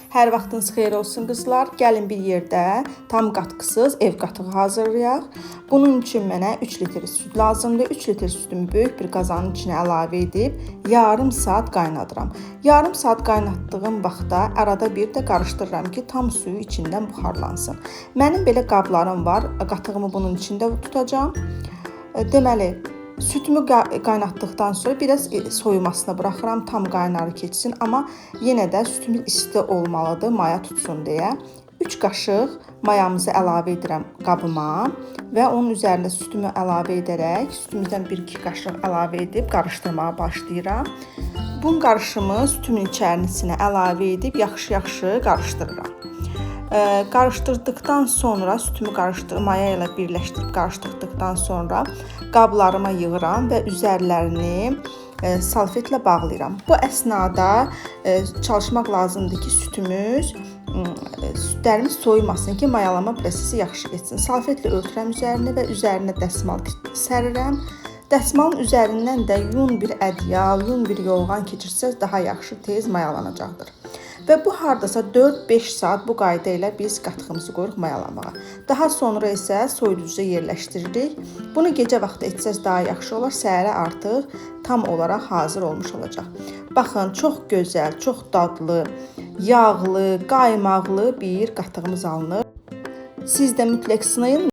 Hər vaxtınız xeyir olsun qızlar. Gəlin bir yerdə tam qatqısız ev qatığı hazırlayaq. Bunun üçün mənə 3 litr süd lazımdır. 3 litr südümü böyük bir qazanın içinə əlavə edib yarım saat qaynadıram. Yarım saat qaynatdığım vaxtda arada bir də qarışdırıram ki, tam suyu içindən buxarlansın. Mənim belə qablarım var. Qatığımı bunun içində tutacağam. Deməli, sütümü qaynatdıqdan sonra biraz soyumasına buraxıram, tam qaynarı keçsin, amma yenə də sütümün isti olmalıdır, maya tutsun deyə. 3 qaşıq mayamızı əlavə edirəm qabıma və onun üzərinə sütümü əlavə edərək, sütümüzdən 1-2 qaşıq əlavə edib qarışdırmağa başlayıram. Bu qarışımı sütümün içərisinə əlavə edib yaxşı-yaxşı qarışdırıram. Qarışdırdıqdan sonra sütümü maya ilə birləşdirib qarışdırdıqdan sonra qablarıma yığıram və üzərlərini salfetlə bağlayıram. Bu əsnada çalışmaq lazımdır ki, südlərimiz soyumasın ki, mayalama prosesi yaxşı keçsin. Salfetlə örtürəm üzərini və üzərinə dəsmal sərirəm. Dəsmalın üzərindən də yun bir ədyal, yun bir yorğan keçirsəz daha yaxşı, tez mayalanacaqdır. Və bu hardasa 4-5 saat bu qayda ilə biz qatığımızı qoyuruq mayalamağa. Daha sonra isə soyuducuda yerləşdiririk. Bunu gecə vaxtı etsəz daha yaxşı olar, səhərə artıq tam olaraq hazır olmuş olacaq. Baxın, çox gözəl, çox dadlı, yağlı, qaymaqlı bir qatığımız alınır. Siz də mütləq sınayın.